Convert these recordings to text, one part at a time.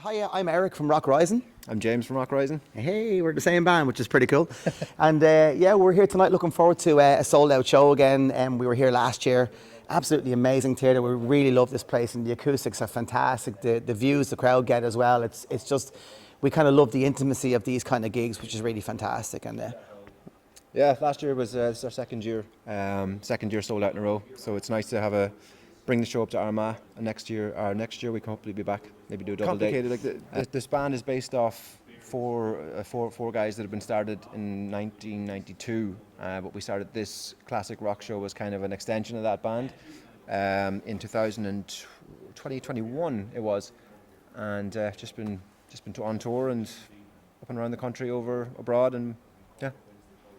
Hi, I'm Eric from Rock Rising. I'm James from Rock Rising. Hey, we're the same band, which is pretty cool. And yeah, we're here tonight looking forward to a sold-out show again. We were here last year. Absolutely amazing theatre. We really love this place and the acoustics are fantastic. The views the crowd get as well. It's just, we kind of love the intimacy of these kind of gigs, which is really fantastic. And yeah, last year was it's our second year sold out in a row. So it's nice to bring the show up to Armagh, and next year we can hopefully be back, maybe do a double day. Like this band is based off four guys that have been started in 1992, but we started this classic rock show as kind of an extension of that band in 2021 it was, and just been on tour and up and around the country, abroad, and yeah.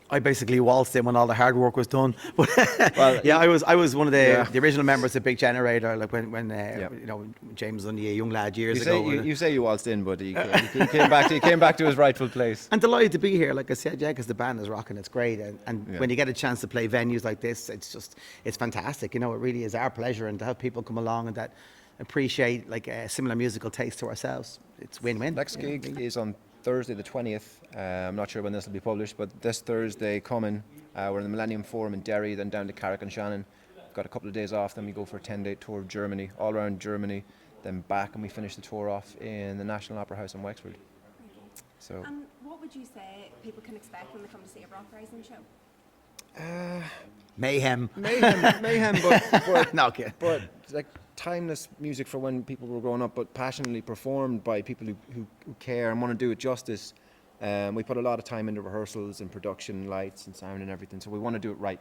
I basically waltzed in when all the hard work was done. But well, yeah, I was one of the original members of Big Generator, like when you know, James was only a young lad years ago. You say you waltzed in, but he came back to his rightful place. And delighted to be here, like I said, yeah, because the band is rocking, it's great, and when you get a chance to play venues like this, it's fantastic. You know, it really is our pleasure, and to have people come along and that appreciate like a similar musical taste to ourselves, it's win-win. Next gig is on Thursday the 20th. I'm not sure when this will be published, but this Thursday coming, we're in the Millennium Forum in Derry, then down to Carrick and Shannon. Got a couple of days off, then we go for a 10-day tour of Germany, all around Germany, then back, and we finish the tour off in the National Opera House in Wexford. So. And what would you say people can expect when they come to see a Rock Rising show? Mayhem, but no, okay. But like timeless music for when people were growing up, but passionately performed by people who care and want to do it justice. We put a lot of time into rehearsals and production, lights and sound and everything, so we want to do it right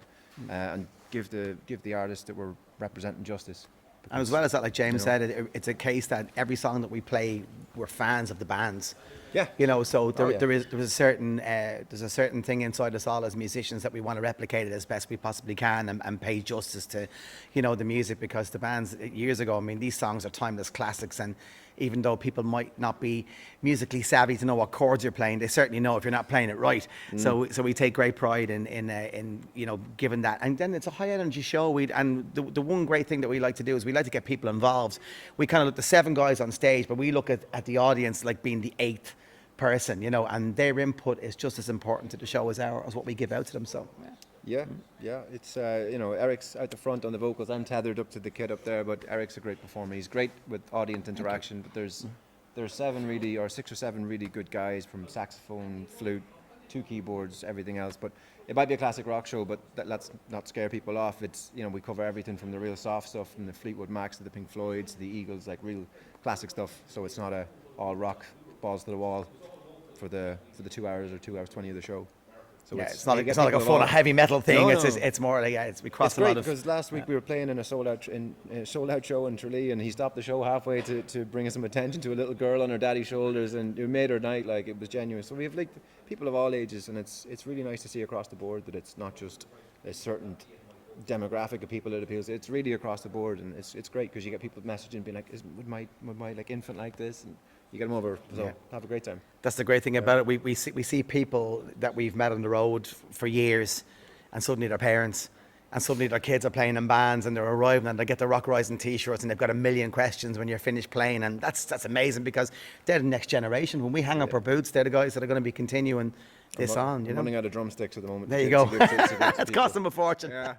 and give the artists that we're representing justice. And as well as that, like James said, it's a case that every song that we play, we're fans of the bands. Yeah. You know, so there's a certain thing inside us all as musicians that we want to replicate it as best we possibly can and pay justice to, you know, the music, because the bands years ago, I mean, these songs are timeless classics, and even though people might not be musically savvy to know what chords you're playing, they certainly know if you're not playing it right. So we take great pride in you know, giving that. And then it's a high energy show. And the one great thing that we like to do is we like to get people involved. We kind of look at the 7 guys on stage, but we look at the audience like being the 8th person, you know, and their input is just as important to the show as what we give out to them. So yeah, it's you know, Eric's out the front on the vocals. I'm tethered up to the kid up there, but Eric's a great performer. He's great with audience interaction. But there's 6 or 7 really good guys, from saxophone, flute, 2 keyboards, everything else. But it might be a classic rock show, but let's not scare people off. It's, you know, we cover everything from the real soft stuff, from the Fleetwood Macs to the Pink Floyds to the Eagles, like real classic stuff. So it's not a all rock, balls to the wall for the 2 hours or 2 hours 20 of the show. So yeah, it's not like a full heavy metal thing. No. It's more like we cross a lot of. It's great because last week we were playing in a sold out show in Tralee, and he stopped the show halfway to bring us some attention to a little girl on her daddy's shoulders, and it made her night. Like, it was genuine. So we have like people of all ages, and it's really nice to see across the board that it's not just a certain demographic of people that appeals. It's really across the board, and it's great because you get people messaging being like, would my like infant like this? And you get them over, so have a great time. That's the great thing about it. We see people that we've met on the road for years, and suddenly they're parents, and suddenly their kids are playing in bands, and they're arriving and they get the Rock Rising t-shirts, and they've got a million questions when you're finished playing, and that's amazing, because they're the next generation. When we hang up our boots, they're the guys that are going to be continuing this on. You know, running out of drumsticks at the moment. There you go. It's costing them a fortune. Yeah.